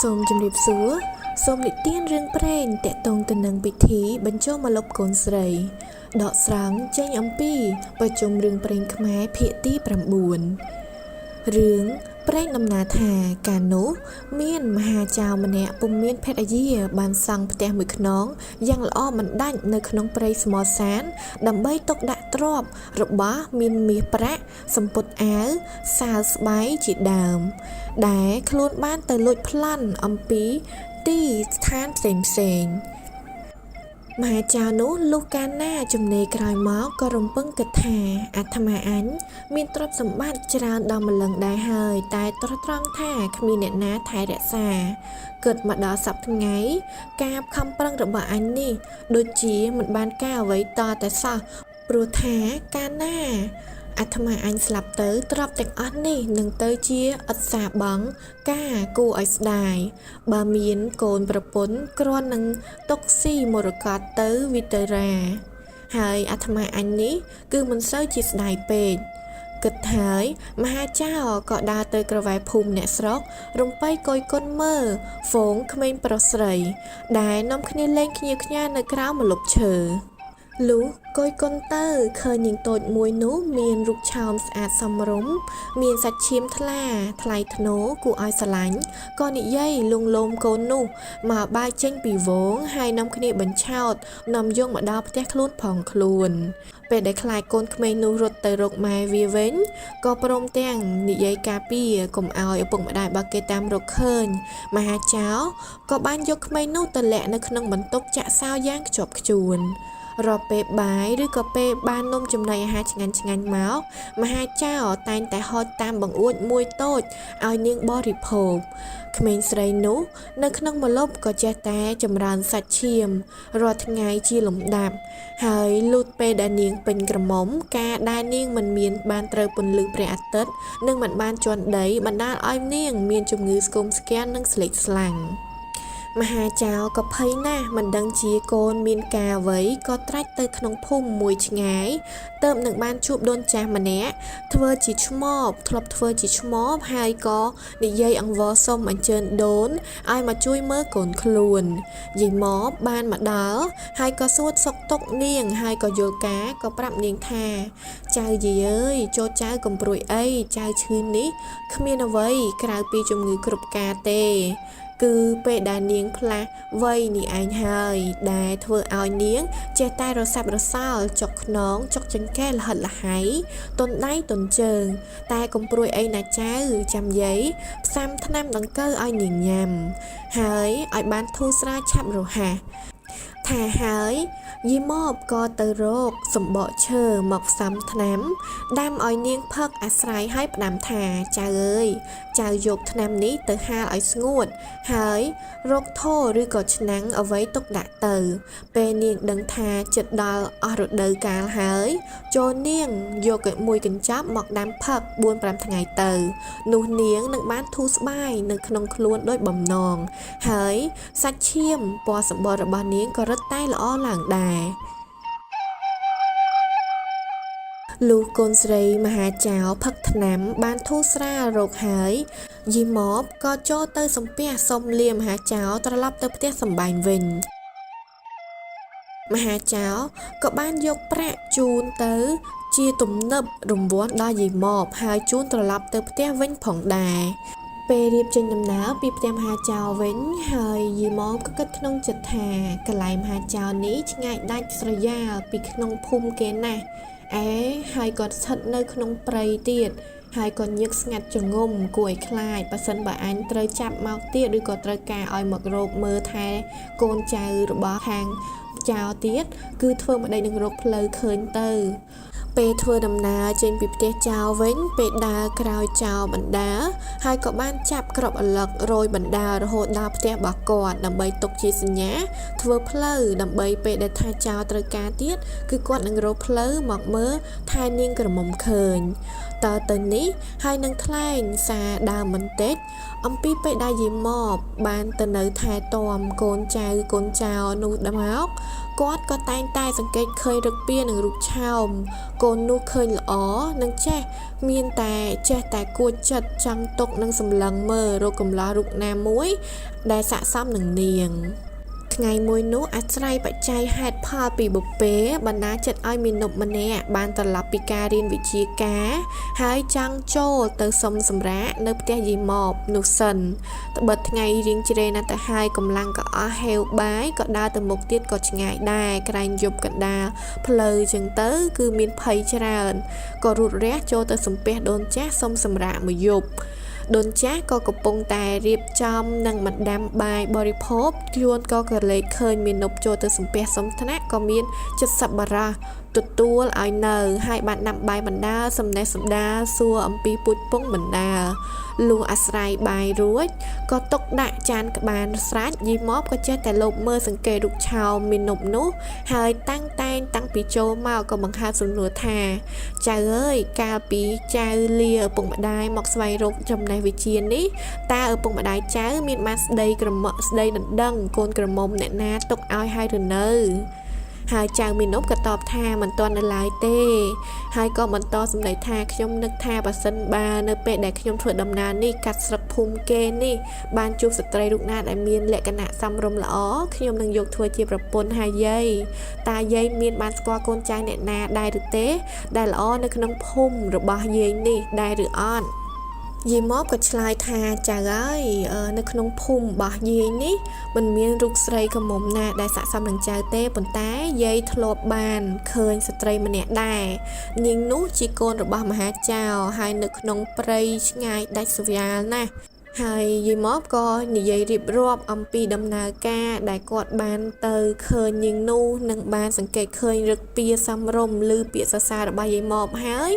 សូមជម្រាបសួរសូមនិទានរឿងព្រេងតាក់ទងទៅនឹងពិធីបញ្ចូលម្លប់កូនស្រីដកស្រង់ចេញអំពីប្រជុំរឿងព្រេងខ្មែរភាគទី9រឿងព្រេងដំណើរថាកាលនោះមានមហាចៅម្នាក់ពុំមានភរិយាបានសង់ផ្ទះមួយខ្នងយ៉ាងល្អមិនដាច់នៅក្នុងព្រៃស្មោសានដើម្បីទុកដាក់ទ្រព្យរបស់មានមាសប្រាក់សម្ពុតអាវសាលស្បៃជាដើមដែលខ្លួនបានទៅលួចប្លន់អំពីទីស្ថានផ្សេងមហាចៅនោះលុះកាលណាចំណេរក្រោយមកក៏រំពឹងគិតថាអាត្មាអញមានទ្រព្យសម្បត្តិច្រើនដល់ម្លឹងដែរហើយតែត្រង់ថាគ្មានអ្នកណាថែរក្សាគិតមកដល់សប្តាហ៍ថ្ងៃការខំប្រឹងរបស់អញនេះដូចជាមិនបានការអ្វីតតែសោះព្រោះថាកាលណាអាត្មាអញស្លាប់ទៅទ្រព្យទាំងអស់នេះនឹងទៅជាអត់សាបង់ការគួរឲ្យស្ដាយបើមានកូនប្រពន្ធគ្រាន់នឹងຕົកស៊ីមរកតទៅវិតរាហើយអាត្មាអញនេះគឺមិនសូវជាស្ដាយពេកគិតហើយមហាចៅក៏ដើរទៅក្រវ៉ែភូមិអ្នកស្រុករំបីកយគុណមើលហ្វូងក្មេងប្រុសស្រីដែលនាំគ្នាលេងគ្នាខ្ញានៅក្រៅម្លប់ឈើលុះកយគុណទៅឃើញនាងតូចមួយនោះមានរូបឆោមស្អាតសមរម្យមានសាច់ឈាមថ្លាថ្លៃថ្នូរគួរឲ្យស្រឡាញ់ក៏និយាយលួងលោមកូននោះមកបាយចេញពីវងហើយនាំគ្នាបញ្ឆោតនាំយកមកដល់ផ្ទះខ្លួនផងខ្លួនពេលដែលខ្លាចកូនក្មេងនោះរត់ទៅរកម៉ែវាវិញក៏ព្រមទាំងនិយាយការពារកុំឲ្យឪពុកម្ដាយរបស់គេតាមរកឃើញមហាចៅក៏បានយកក្មេងនោះទៅលាក់នៅក្នុងបន្ទប់ចាក់សោយ៉ាងខ្ជាប់ខ្ជួនរកពេលបាយឬក៏ពេលបាននំចំណីអាហារឆ្ងាញ់មកមហាចៅតែងតែហោចតាមបង្អួចមួយតូចឲ្យនាងបរិភោគក្មេងស្រីនោះនៅក្នុងម្លប់ក៏ចេះតែចម្រើនសាច់ឈាមរាល់ថ្ងៃជាលំដាប់ហើយលុះពេលដែលនាងពេញក្រមុំការដែលនាងមិនមានបានត្រូវពន្លឺព្រះអាទិត្យនិងមិនបានជន់ដីបណ្ដាលឲ្យនាងមានជំងឺស្គមស្គាំងនិងស្លេកស្លាំងមហាចៅក៏ភ័យណាស់មិនដឹងជាកូនមានការអ្វីក៏ត្រាច់ទៅក្នុងភូមិមួយឆ្ងាយទើបនឹងបានជួបដូនចាស់ម្នាក់ធ្វើជាឆ្មបធ្លាប់ធ្វើជាឆ្មបហើយក៏និយាយអង្វរសុំអញ្ជើញដូនឲ្យមកជួយមើលកូនខ្លួនយាយម៉បបានមកដល់ហើយក៏សួរសុខទុក្ខនាងហើយក៏យល់ការក៏ប្រាប់នាងថាចៅយាយអើយចូលចៅកំព្រួយអីចៅឈឺនេះគ្មានអ្វីក្រៅពីជំងឺគ្រប់ការទេគឺពេលដែលនាងផ្លាស់វ័យនេះឯងហើយដែលធ្វើឲ្យនាងចេះតែរសាប់រសល់ចុកខ្នងចុកចង្កេះលហិតលហៃទន់ដៃទន់ជើងតែកំព្រួយអីណាចៅចាំយាយផ្សាំថ្នាំដង្កូវឲ្យនាងញ៉ាំហើយឲ្យបានធូរស្រាលឆាប់រហ័សថាហើយយីម៉បក៏ទៅរកសម្បកឈើមកផ្សំថ្នាំដាំឲ្យនាងផឹកអាស្រ័យឲ្យផ្ដាំថាចៅអើយចៅយកថ្នាំនេះទៅហាលឲ្យស្ងួតហើយរកថោឬក៏ឆ្នាំងអ្វីទុកដាក់ទៅពេលនាងដឹងថាចិត្តដល់អស់រដូវកាលហើយចូលនាងយកមួយកញ្ចប់មកដាំផឹក 4-5 ថ្ងៃទៅនោះនាងនឹងបានធូរស្បើយនៅក្នុងខ្លួនដោយបំណងហើយសាច់ឈាមពណ៌សម្បុររបស់នាងក៏រឹតតែល្អឡើងដែរលុះកូនស្រីមហាចៅផឹកថ្នាំបានធូរស្រាលរោគហើយយីម៉បក៏ចូលទៅសំពះសុំលាមហាចៅត្រឡប់ទៅផ្ទះសម្បែងវិញមហាចៅក៏បានយកប្រាក់ជូនទៅជាទំនើបរង្វាន់ដល់យីម៉បហើយជូនត្រឡប់ទៅផ្ទះវិញផងដែរពេលរៀបចេញដំណើរពីផ្ទះមហាចៅវិញហើយយីម៉បក៏គិតក្នុងចិត្តថាកន្លែងមហាចៅនេះឆ្ងាយដាច់ស្រយាលពីក្នុងភូមិគេណាស់ហើយក៏ស្ថិតនៅក្នុងព្រៃទៀតហើយក៏ញឹកស្ងាត់ចងំគួរឲ្យខ្លាចបើសិនបើអញត្រូវចាប់មកទៀតឬក៏ត្រូវការឲ្យមករកមើលថែកូនចៅរបស់ខាងចៅទៀតគឺធ្វើម្ដេចនឹងរកផ្លូវឃើញទៅពេលធ្វើដំណើរចេញពីផ្ទះចៅវិញពេលដើរក្រោយចៅបណ្ដាហើយក៏បានចាប់ក្របអលឹករយបណ្ដារហូតដល់ផ្ទះរបស់គាត់ដើម្បីទុកជាសញ្ញាធ្វើផ្លូវដើម្បីពេលដែលថាចៅត្រូវការទៀតគឺគាត់នឹងរកផ្លូវមកមើលថែនាងក្រមុំឃើញតទៅនេះហើយនឹងថ្លែងសារដើមបន្តិចអំពីពេលដែលយីម៉បបានទៅនៅថែទាំកូនចៅនោះមក គាត់ក៏តែងតែសង្កេតឃើញរឹកពីនឹងរូបឆោមកូននោះឃើញល្អនឹងចេះមានតែចេះតែគួចចិត្តចង់ຕົកនឹងសម្លឹងមើលរកកំឡោះរូបណាមួយដែលស័ក្តិសមនឹងនាងថ្ងៃមួយនោះអាស្រ័យបច្ច័យហេតុផលពីបុព្វេបណ្ដាចិត្តឲ្យមាណពម្នាក់បានត្រឡប់ពីការរៀនវិជ្ជាការហើយចង់ចូលទៅសុំសម្រាកនៅផ្ទះយាយម៉បនោះសិនត្បិតថ្ងៃរៀងជ្រេណាស់ទៅហើយកម្លាំងក៏អស់ហេវបាយក៏ដើរទៅមុខទៀតក៏ឆ្ងាយដែរក្រែងយប់កណ្ដាលផ្លូវចឹងទៅគឺមានភ័យច្រើនក៏រត់រះចូលទៅសំពះដូនចាស់សុំសម្រាកមួយយប់ដូនចាស់ក៏កំពុងតែរៀបចំនឹងបណ្ដាំបាយបរិភោគជួនក៏ក្រឡេកឃើញមាណពចូលទៅសំពះសំថ្នាក់ក៏មានចិត្តសប្បុរសទទួលឲ្យនៅហើយបានដាំបាយបណ្ដាសំណេះសំដាលសួរអំពីពូជពងបណ្ដាលុះអាស្រ័យបាយរួចក៏ទុកដាក់ចានក្បានស្រេចយីម៉បក៏ចេះតែលបមើលសង្កេតរូបឆោមមាណពនោះហើយតាំងពីចូលមកក៏បង្ហើបសំណួរថាចៅអើយកាលពីចៅលាឪពុកម្ដាយមកស្វែងរកចំណេះវិជ្ជានេះតើឪពុកម្ដាយចៅមានបានស្ដីក្រមុំស្ដីដណ្ដឹងកូនក្រមុំអ្នកណាទុកឲ្យហើយឬនៅហើយចៅមាណពក៏តបថាមិនទាន់នៅឡើយទេហើយក៏បន្តសម្ដីថាខ្ញុំនឹកថាបើសិនបើនៅពេលដែលខ្ញុំធ្វើដំណើរនេះកាត់ស្រុកភូមិគេនេះបានជួបស្ត្រីរូបណាដែលមានលក្ខណៈសមរម្យល្អខ្ញុំនឹងយកធ្វើជាប្រពន្ធហើយយាយតើយាយមានបានស្គាល់កូនចៅអ្នកណាដែរឬទេដែលល្អនៅក្នុងភូមិរបស់យាយនេះដែរឬអត់យាយម៉បក៏ឆ្លើយថាចៅអើយនៅក្នុងភូមិរបស់យាយនេះមិនមានរូបស្រីក្រមុំណាដែលស័ក្តិសមនឹងចៅទេប៉ុន្តែយាយធ្លាប់បានឃើញស្ត្រីម្នាក់ដែរនាងនោះជាកូនរបស់មហាចៅហើយនៅក្នុងព្រៃឆ្ងាយដាច់ស្រយាលណាស់ហើយយាយម៉បក៏និយាយរៀបរាប់អំពីដំណើរការដែលគាត់បានទៅឃើញនាងនោះនិងបានសង្កេតឃើញរឹកពីសំរុំឬពាក្យសរសើររបស់យាយម៉បហើយ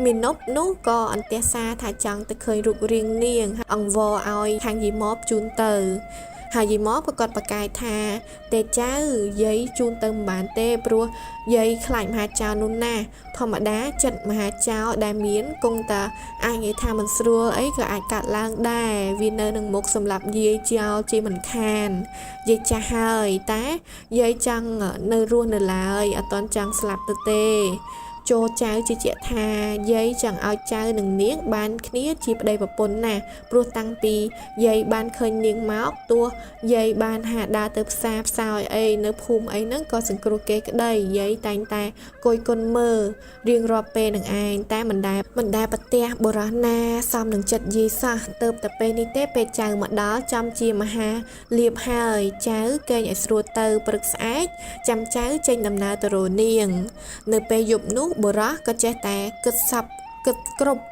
មាណពនោះក៏អន្ទះសារថាចង់ទៅឃើញរូបរាងនាងអង្វរឲ្យខាងយាយម៉បជូនទៅហើយយាយម៉បក៏គាត់ប្រកែកថាទេចៅយាយជូនទៅមិនបានទេព្រោះយាយខ្លាចមហាចៅនោះណាធម្មតាចិត្តមហាចៅដែលមានគង់តែអាចនិយាយថាមិនស្រួលអីក៏អាចកាត់ឡើងដែរវានៅនឹងមុខសម្រាប់យាយចោលជាមិនខានយាយចាស់ហើយតែយាយចង់នៅរស់នៅឡើយអត់ទាន់ចង់ស្លាប់ទៅទេចូលចៅជឿជាក់ថាយាយចង់ឲ្យចៅនិងនាងបានគ្នាជាប្តីប្រពន្ធណាព្រោះតាំងពីយាយបានឃើញនាងមកទោះយាយបានហាដើរទៅផ្សារផ្សោយអីនៅភូមិអីហ្នឹងក៏សង្គ្រោះគេក្តីយាយតែងតែគយគុណមើលរៀងរាល់ពេលនឹងឯងតែមិនដែលប្រទះបុរសណាសមនឹងចិត្តយាយសោះទៅតែពេលនេះទេពេលចៅមកដល់ចំជាមហាលៀបហើយចៅកេងឲ្យស្រួលទៅព្រឹកស្អែកចាំចៅចេញដំណើរទៅរកនាងនៅពេលយប់នោះបុរសក៏ចេះតែគិតសັບគិតគ្រប់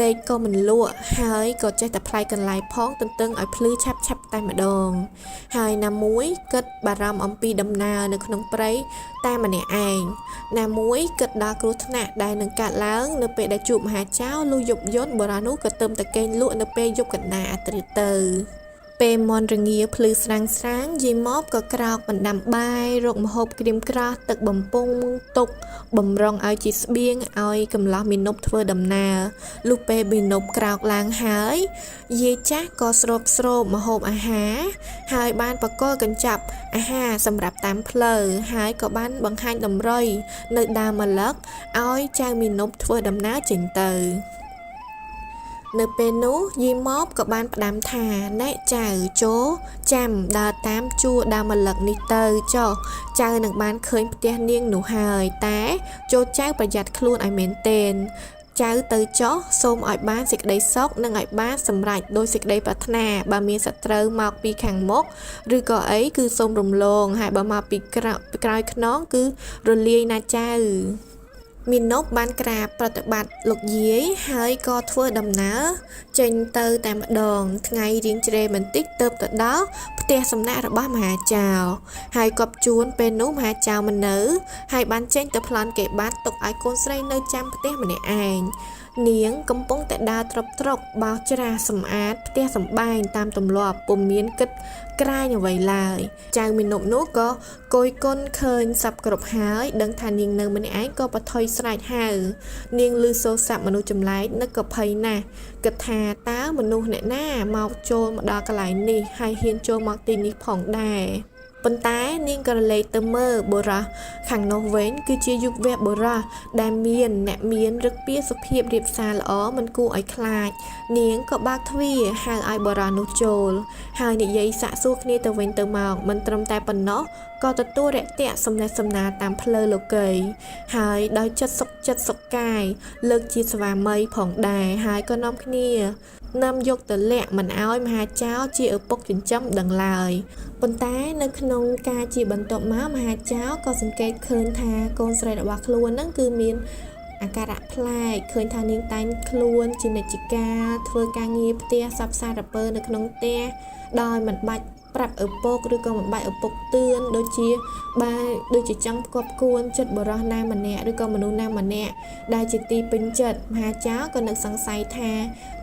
ដេកក៏មិនលក់ហើយក៏ចេះតែផ្លាយកន្លែងផងទន្ទឹងឲ្យភ្លឺឆាប់តែម្ដងហើយណាមួយគិតបារម្ភអំពីដំណើរនៅក្នុងព្រៃតែម្នាក់ឯងណាមួយគិតដល់គ្រោះថ្នាក់ដែលនឹងកើតឡើងនៅពេលដែលជួបមហាចៅលុះយប់យន់បុរសនោះក៏ទឹមតែកេងលក់នៅពេលយប់កណ្ដាលអាត្រិតទៅពេលមន់រងាភ្លឺស្រាងយាយម៉បក៏ក្រោកបណ្ដាំបាយរកម្ហូបក្រៀមក្រោះទឹកបំពង់ទុកបំរុងឲ្យជាស្បៀងឲ្យកំឡោះមាណពធ្វើដំណើរលុះពេលមាណពក្រោកឡើងហើយយាយចាស់ក៏ស្រូបម្ហូបអាហារហើយបានបកលកញ្ចប់អាហារសម្រាប់តាមផ្លូវហើយក៏បានបង្ហាញតម្រុយនៅដើមម្លឹកឲ្យចៅមាណពធ្វើដំណើរចេញទៅនៅពេលនោះយាយម៉បក៏បានផ្ដាំថាណែចៅចូលចាំដើរតាមជួរដើមម្លឹកនេះទៅចុះចៅនឹងបានឃើញផ្ទះនាងនោះហើយតែចូលចៅប្រយ័ត្នខ្លួនឲ្យមែនទែនចៅទៅចុះសូមឲ្យបានសេចក្តីសុខនិងឲ្យបានសម្រេចដោយសេចក្តីប្រាថ្នាបើមានសត្រូវមកពីខាងមុខឬក៏អីគឺសូមរំលងហើយបើមកពីក្រោយខ្នងគឺរលាយណាចៅមាណពបានក្រាបប្រតិបត្តិលោកយាយហើយក៏ធ្វើដំណើរចេញទៅតែម្ដងថ្ងៃរៀងជ្រេបន្តិចទើបទៅដល់ផ្ទះសំណាក់របស់មហាចៅហើយគប់ជួនពេលនោះមហាចៅមិននៅហើយបានចេញទៅប្លន់គេបាត់ទុកឲ្យកូនស្រីនៅចាំផ្ទះម្នាក់ឯងនាងកំពុងតែដើរត្រកបោសច្រាសសម្អាតផ្ទះសម្បែងតាមទម្លាប់ពុំមានគិតក្រែងអ្វីឡើយចៅមាណពនោះក៏គយគុណឃើញសັບគ្រប់ហើយដឹងថានាងនៅម្នាក់ឯងក៏បថុយស្រែកហៅនាងឮសូរស័ព្ទមនុស្សចម្លែកនឹកក៏ភ័យណាស់គិតថាតើមនុស្សអ្នកណាមកចូលមកដល់កន្លែងនេះហើយហ៊ានចូលមកទីនេះផងដែរ ប៉ុន្តែនាងក៏លេចទៅមើលបុរសខាងនោះវិញគឺជាយុវបុរសដែលមានអ្នកមានឫកពាសុភាពរៀបសារល្អមិនគួរឲ្យខ្លាចនាងក៏បើកទ្វារហៅឲ្យបុរសនោះចូលហើយនិយាយសាកសួរគ្នាទៅវិញទៅមកមិនត្រឹមតែប៉ុណ្ណោះក៏ទទួលរាក់ទាក់សំណេះសំណាលតាមផ្លូវលោកីហើយដោយចិត្តសុខកាយលើកជាស្វាមីផងដែរហើយក៏នាំគ្នានាំយកទៅលាក់មិនឲ្យមហាចៅជាឪពុកចិញ្ចឹមដឹងឡើយប៉ុន្តែនៅក្នុងការជាបន្ទាប់មកមហាចៅក៏សង្កេតឃើញថាកូនស្រីរបស់ខ្លួនហ្នឹងគឺមានអាការៈប្លែកឃើញថានាងតែងខ្លួនជានិច្ចការធ្វើការងារផ្ទះសាប់សារពើនៅក្នុងផ្ទះដោយមិនបាច់ប្រាប់ឪពុកឬក៏មិនបាច់ឪពុកទឿនដូចជាចង់ផ្គប់គួនចិត្តបរោះណាម្នាក់ឬក៏មនុស្សណាម្នាក់ដែលជាទីពេញចិត្តមហាចៅក៏នឹកសង្ស័យថា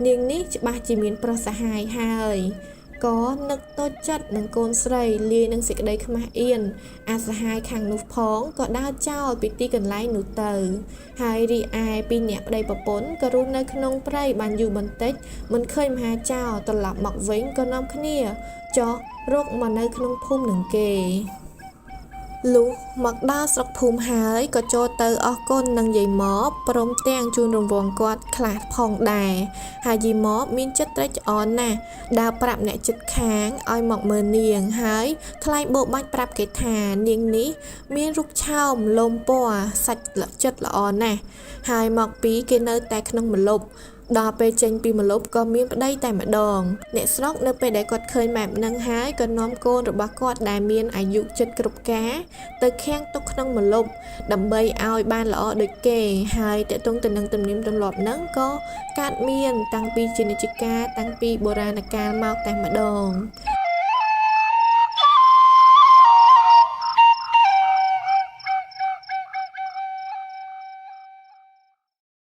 នាងនេះច្បាស់ជាមានប្រុសសហាយហើយក៏នឹកតូចចិត្តនឹងកូនស្រីលាយនឹងសេចក្តីខ្មាស់អៀនអាសហាយខាងនោះផងក៏ដើរចោលពីទីកន្លែងនោះទៅហើយរីឯពីរនាក់ប្តីប្រពន្ធក៏រស់នៅក្នុងព្រៃបានយូរបន្តិចមិនឃើញមហាចៅត្រឡប់មកវិញក៏នាំគ្នាចុះរកមកនៅក្នុងភូមិនឹងគេលុះមកដល់ស្រុកភូមិហើយក៏ចូលទៅអរគុណនឹងយាយម៉បព្រមទាំងជូនរង្វាន់គាត់ខ្លះផងដែរហើយយាយម៉បមានចិត្តត្រេកអរណាស់ដើរប្រាប់អ្នកជិតខាងឲ្យមកមើលនាងហើយថ្លែងបោបាច់ប្រាប់គេថានាងនេះមានរូបឆោមលោមពណ៌សាច់ចិត្តល្អណាស់ហើយមកពីគេនៅតែក្នុងម្លប់ដល់ពេលចេញពីម្លប់ក៏មានប្តីតែម្ដងអ្នកស្រុកនៅពេលដែលគាត់ឃើញម៉ែបនឹងហើយក៏នាំកូនរបស់គាត់ដែលមានអាយុចិត្តគ្រប់ការទៅខាំងទុកក្នុងម្លប់ដើម្បីឲ្យបានល្អដូចគេហើយតេតងទៅនឹងទំនៀមទម្លាប់ហ្នឹងក៏កើតមានតាំងពីជានិច្ចការតាំងពីបុរាណកាលមកតែម្ដង